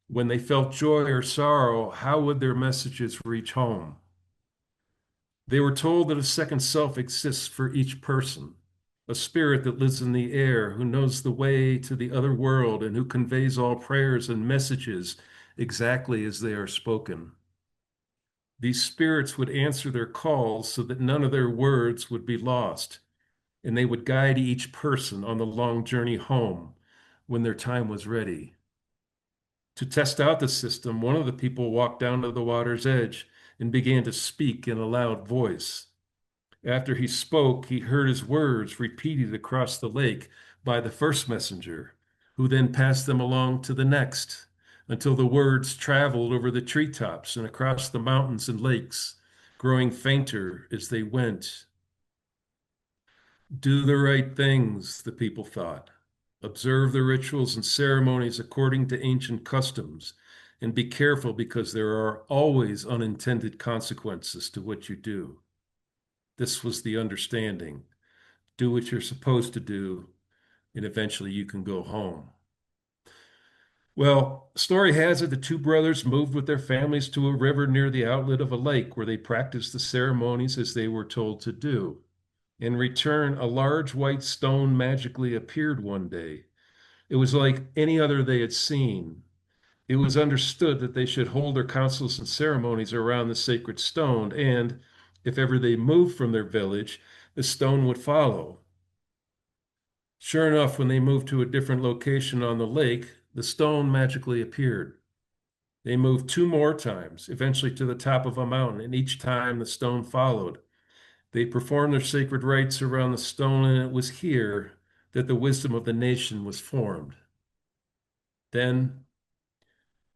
When they felt joy or sorrow, how would their messages reach home? They were told that a second self exists for each person, a spirit that lives in the air, who knows the way to the other world and who conveys all prayers and messages exactly as they are spoken. These spirits would answer their calls so that none of their words would be lost, and they would guide each person on the long journey home when their time was ready. To test out the system, one of the people walked down to the water's edge and began to speak in a loud voice. After he spoke, he heard his words repeated across the lake by the first messenger, who then passed them along to the next, until the words traveled over the treetops and across the mountains and lakes, growing fainter as they went. Do the right things, the people thought. Observe the rituals and ceremonies according to ancient customs, and be careful because there are always unintended consequences to what you do. This was the understanding. Do what you're supposed to do, and eventually you can go home. Well, story has it the two brothers moved with their families to a river near the outlet of a lake where they practiced the ceremonies as they were told to do. In return, a large white stone magically appeared one day. It was like any other they had seen. It was understood that they should hold their councils and ceremonies around the sacred stone, and if ever they moved from their village, the stone would follow. Sure enough, when they moved to a different location on the lake, the stone magically appeared. They moved two more times, eventually to the top of a mountain, and each time the stone followed. They performed their sacred rites around the stone, and it was here that the wisdom of the nation was formed. Then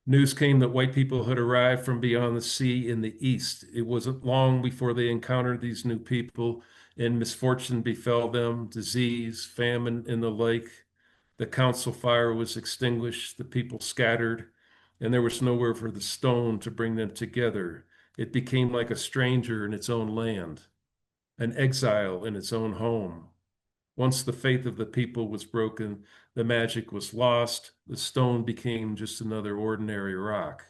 news came that white people had arrived from beyond the sea in the east. It wasn't long before they encountered these new people, and misfortune befell them, disease, famine, and the like. The council fire was extinguished, the people scattered, and there was nowhere for the stone to bring them together. It became like a stranger in its own land, an exile in its own home. Once the faith of the people was broken, the magic was lost. The stone became just another ordinary rock.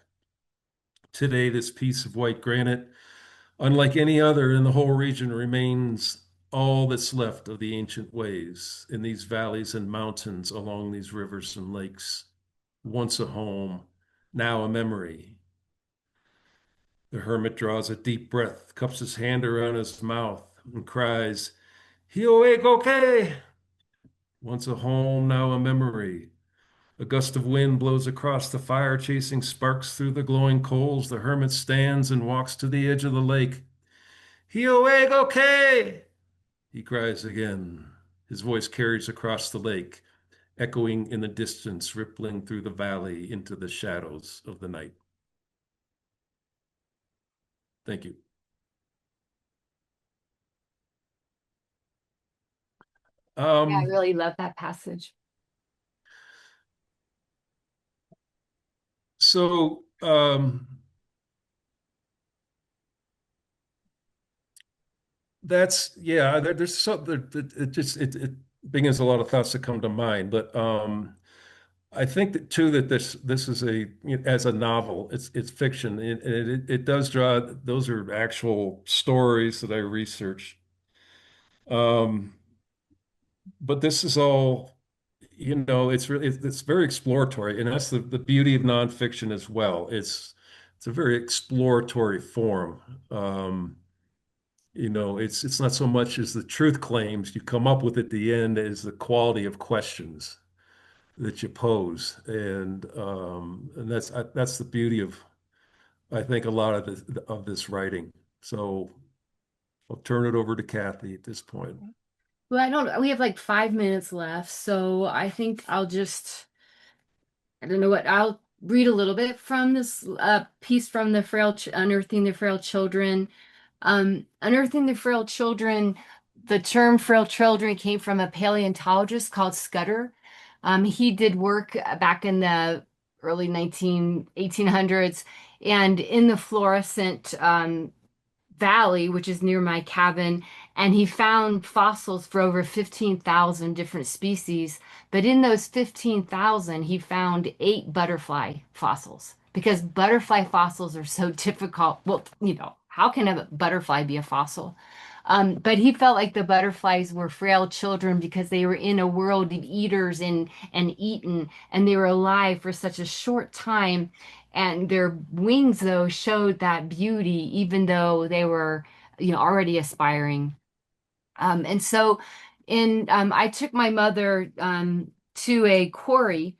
Today, this piece of white granite, unlike any other in the whole region, remains all that's left of the ancient ways in these valleys and mountains along these rivers and lakes. Once a home, now a memory. The hermit draws a deep breath, cups his hand around his mouth, and cries, Hioekoke! Once a home, now a memory. A gust of wind blows across the fire, chasing sparks through the glowing coals. The hermit stands and walks to the edge of the lake. Hioeg, he cries again. His voice carries across the lake, echoing in the distance, rippling through the valley into the shadows of the night. Thank you. Yeah, I Um, really love that passage. so that's yeah. There's so it begins a lot of thoughts that come to mind, but I think that too that this is as a novel, it's fiction. It does draw. Those are actual stories that I researched. Um, but this is all, it's very exploratory, and that's the beauty of nonfiction as well. It's a very exploratory form. It's not so much as the truth claims you come up with at the end as the quality of questions that you pose, and that's the beauty of, I think, a lot of this writing. So I'll turn it over to Kathy at this point. Well, I don't, we have like 5 minutes left, so I think I don't know what, I'll read a little bit from this piece from Unearthing the Frail Children. Unearthing the Frail Children, the term frail children came from a paleontologist called Scudder. He did work back in the early 1800s, and in the fluorescent valley, which is near my cabin, and he found fossils for over 15,000 different species. But in those 15,000, he found 8 butterfly fossils because butterfly fossils are so difficult. Well, how can a butterfly be a fossil? But he felt like the butterflies were frail children because they were in a world of eaters and eaten, and they were alive for such a short time. And their wings, though, showed that beauty, even though they were, already aspiring. And so I took my mother to a quarry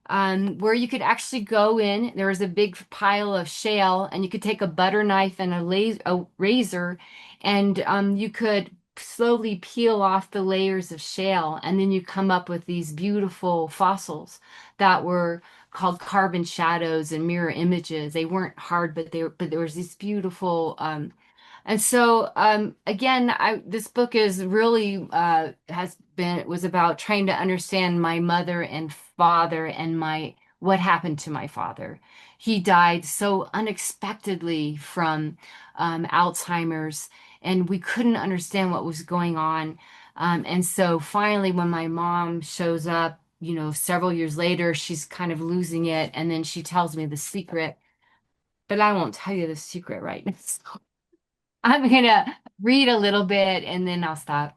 where you could actually go in. There was a big pile of shale, and you could take a butter knife and a razor, and you could slowly peel off the layers of shale, and then you come up with these beautiful fossils that were called carbon shadows and mirror images. They weren't hard, but there was this beautiful and so, again, this book is really was about trying to understand my mother and father and what happened to my father. He died so unexpectedly from Alzheimer's, and we couldn't understand what was going on. And so finally, when my mom shows up, several years later, she's kind of losing it, and then she tells me the secret, but I won't tell you the secret right now. I'm gonna read a little bit and then I'll stop.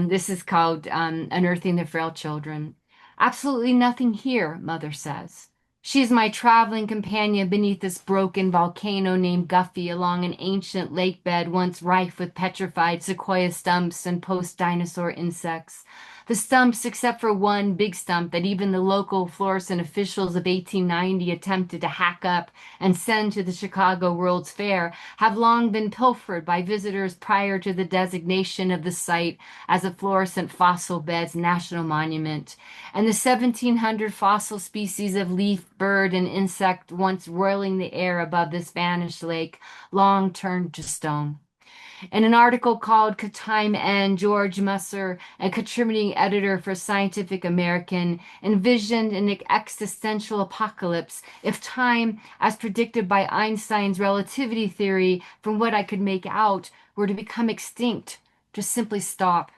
This is called Unearthing the Frail Children. Absolutely nothing here, Mother says. She is my traveling companion beneath this broken volcano named Guffey along an ancient lake bed once rife with petrified sequoia stumps and post-dinosaur insects. The stumps, except for one big stump that even the local fluorescent officials of 1890 attempted to hack up and send to the Chicago World's Fair, have long been pilfered by visitors prior to the designation of the site as a fluorescent fossil beds national monument. And the 1,700 fossil species of leaf, bird, and insect once roiling the air above this vanished lake long turned to stone. In an article called Could Time End, George Musser, a contributing editor for Scientific American, envisioned an existential apocalypse if time, as predicted by Einstein's relativity theory, from what I could make out, were to become extinct, to simply stop.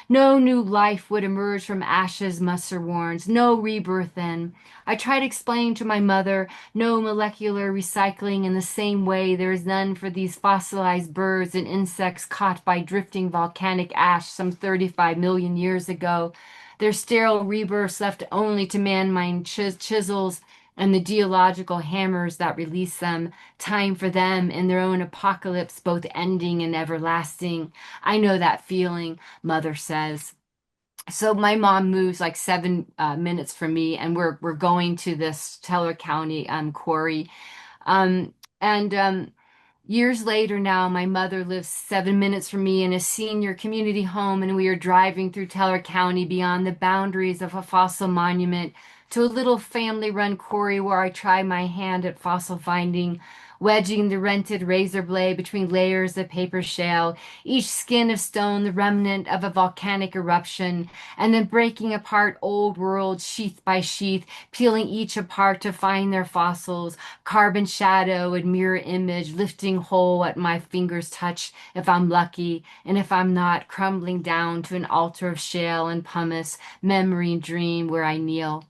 No new life would emerge from ashes, Musser warns. No rebirth then. I tried explaining to my mother, no molecular recycling in the same way there is none for these fossilized birds and insects caught by drifting volcanic ash some 35 million years ago. Their sterile rebirths left only to man-made chisels and the geological hammers that release them. Time for them in their own apocalypse, both ending and everlasting. I know that feeling, Mother says. So my mom moves like 7 minutes from me, and we're going to this Teller County quarry. Um, and Years later now, my mother lives 7 minutes from me in a senior community home, and we are driving through Teller County beyond the boundaries of a fossil monument to a little family-run quarry where I try my hand at fossil finding, wedging the rented razor blade between layers of paper shale, each skin of stone the remnant of a volcanic eruption, and then breaking apart old world sheath by sheath, peeling each apart to find their fossils, carbon shadow and mirror image lifting whole at my fingers' touch if I'm lucky, and if I'm not, crumbling down to an altar of shale and pumice, memory and dream where I kneel.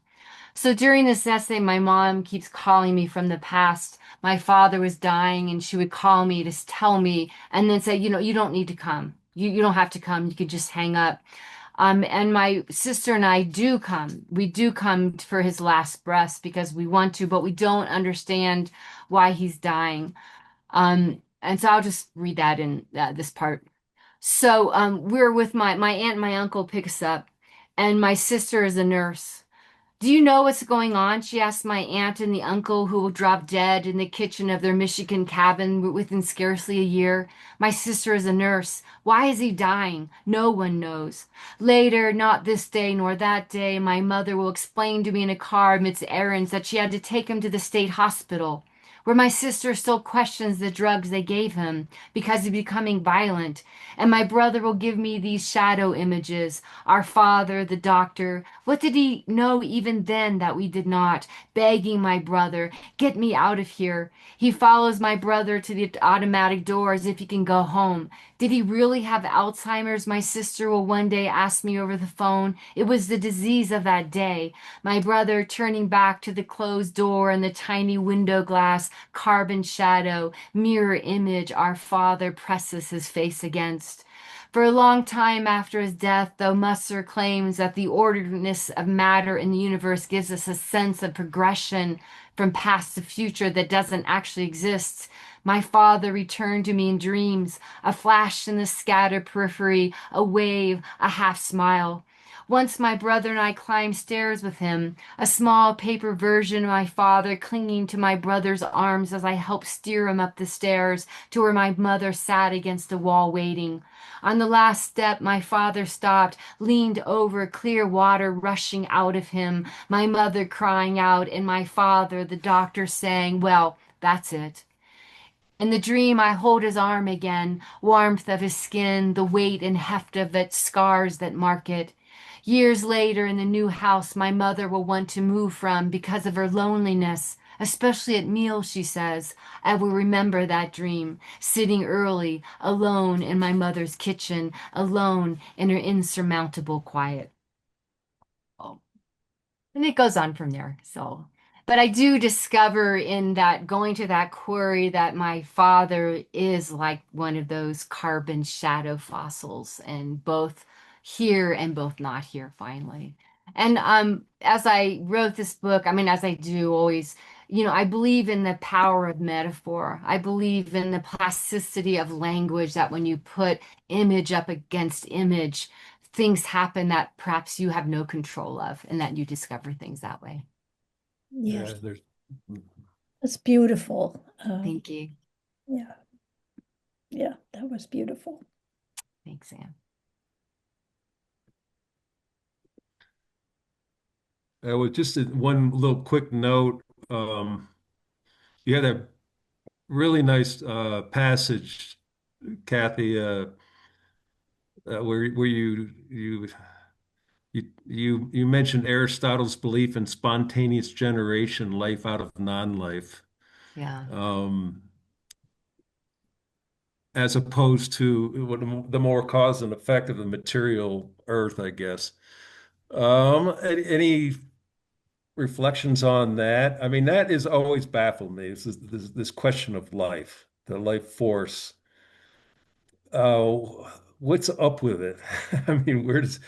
So during this essay, my mom keeps calling me from the past. My father was dying, and she would call me to tell me, and then say, you don't need to come. You don't have to come. You could just hang up. And my sister and I do come. We do come for his last breaths because we want to, but we don't understand why he's dying. And so I'll just read that in this part. So we're with my aunt and my uncle pick us up, and my sister is a nurse. Do you know what's going on? She asked my aunt and the uncle who will drop dead in the kitchen of their Michigan cabin within scarcely a year. My sister is a nurse. Why is he dying? No one knows. Later, not this day nor that day, my mother will explain to me in a car amidst errands that she had to take him to the state hospital, where my sister still questions the drugs they gave him because he's becoming violent. And my brother will give me these shadow images. Our father, the doctor, what did he know even then that we did not? Begging my brother, get me out of here. He follows my brother to the automatic door as if he can go home. Did he really have Alzheimer's? My sister will one day ask me over the phone. It was the disease of that day. My brother turning back to the closed door and the tiny window glass, carbon shadow, mirror image our father presses his face against. For a long time after his death, though Musser claims that the orderedness of matter in the universe gives us a sense of progression from past to future that doesn't actually exist, my father returned to me in dreams, a flash in the scattered periphery, a wave, a half smile. Once my brother and I climbed stairs with him, a small paper version of my father clinging to my brother's arms as I helped steer him up the stairs to where my mother sat against the wall waiting. On the last step, my father stopped, leaned over, clear water rushing out of him, my mother crying out, and my father, the doctor, saying, well, that's it. In the dream, I hold his arm again, warmth of his skin, the weight and heft of its scars that mark it. Years later, in the new house my mother will want to move from because of her loneliness, especially at meals, she says. I will remember that dream, sitting early, alone in my mother's kitchen, alone in her insurmountable quiet. Oh. And it goes on from there. So, but I do discover in that going to that quarry that my father is like one of those carbon shadow fossils, and both here and both not here finally. And as I wrote this book, I mean, as I do always, I believe in the power of metaphor. I believe in the plasticity of language that when you put image up against image, things happen that perhaps you have no control of, and that you discover things that way. Yeah, Yes, there's that's beautiful. Thank you. Yeah, yeah, that was beautiful. Thanks, Sam. with just one little quick note. Um, you had a really nice passage, Kathy, where you mentioned Aristotle's belief in spontaneous generation, life out of non-life, Yeah. um, as opposed to the more cause and effect of the material earth, I guess. Any reflections on that? I mean, that has always baffled me. This question of life, the life force. What's up with it? I mean, where does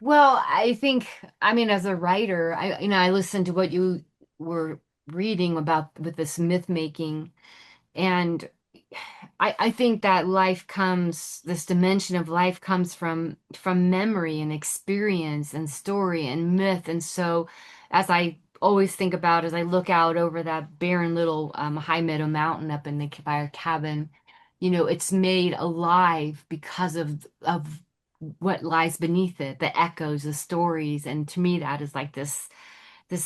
Well, I think, I mean, as a writer, I listened to what you were reading about with this myth making, and I think that this dimension of life comes from memory and experience and story and myth. And so as I always think about as I look out over that barren little high meadow mountain up in the by our cabin, it's made alive because of what lies beneath it, the echoes, the stories. And to me, that is like this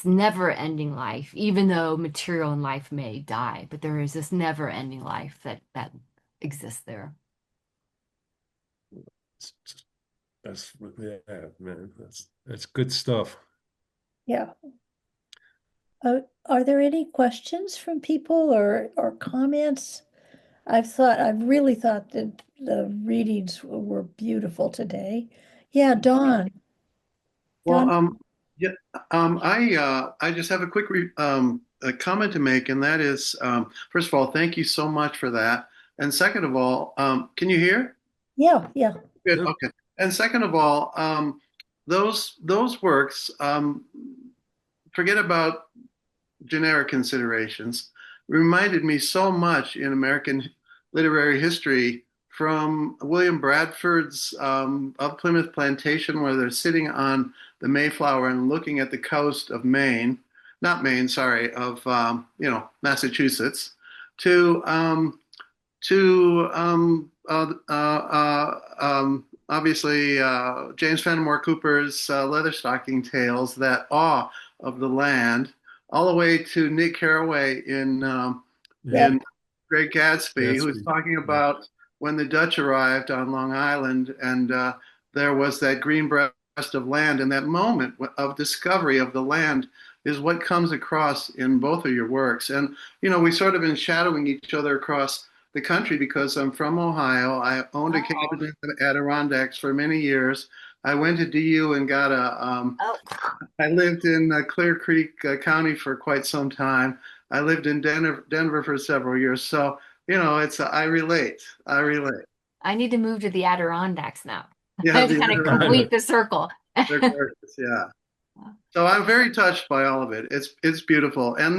never-ending life, even though material in life may die, but there is this never-ending life that exists there. That's yeah, man. That's good stuff. Yeah. Are there any questions from people or comments? I've really thought that the readings were beautiful today. Yeah, Dawn. Well, Dawn, yeah, I just have a quick a comment to make, and that is, first of all, thank you so much for that. And second of all, can you hear? yeah, yeah, Good. Yep. Okay. And second of all, those works, forget about generic considerations, reminded me so much in American literary history from William Bradford's Of Plymouth Plantation, where they're sitting on the Mayflower and looking at the coast of Maine, not Maine, sorry, of Massachusetts, to obviously James Fenimore Cooper's Leatherstocking Tales, that awe of the land, all the way to Nick Carraway yeah, in Great Gatsby, who was Gatsby. talking Yeah. about when the Dutch arrived on Long Island and there was that green breast of land, and that moment of discovery of the land is what comes across in both of your works. And we sort of been shadowing each other across the country because I'm from Ohio. I owned a Oh, cabin in the Adirondacks for many years. I went to DU and got oh, I lived in Clear Creek County for quite some time. I lived in Denver for several years. So, I relate. I relate. I need to move to the Adirondacks now. Yeah, I the kind of Adirondacks, complete the circle. they're gorgeous. Yeah. So I'm very touched by all of it. It's beautiful. And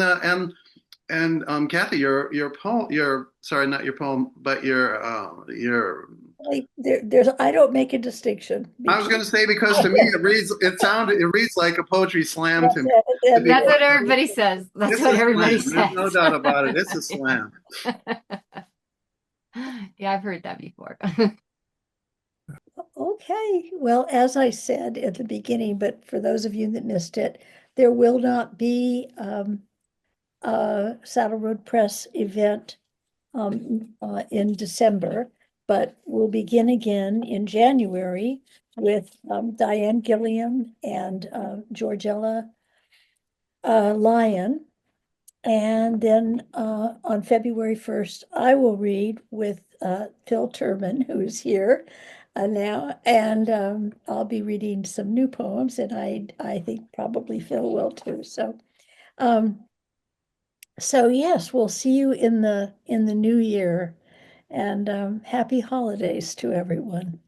Kathy, your poem, your sorry, not your poem, but your there's I don't make a distinction I was between. going to say, because to me it reads like a poetry slam to me. To be That's Yeah. what quite everybody honest. says. That's It's what a everybody slam. There's no says. doubt about it. It's a slam. Yeah, I've heard that before. Okay, well, as I said at the beginning, but for those of you that missed it, there will not be a Saddle Road Press event in December, but we'll begin again in January with Diane Gilliam and Georgella Lyon. And then on February 1st, I will read with Phil Turman, who's here now, and I'll be reading some new poems, and I think probably Phil will too. Um, so yes, we'll see you in the new year, and happy holidays to everyone.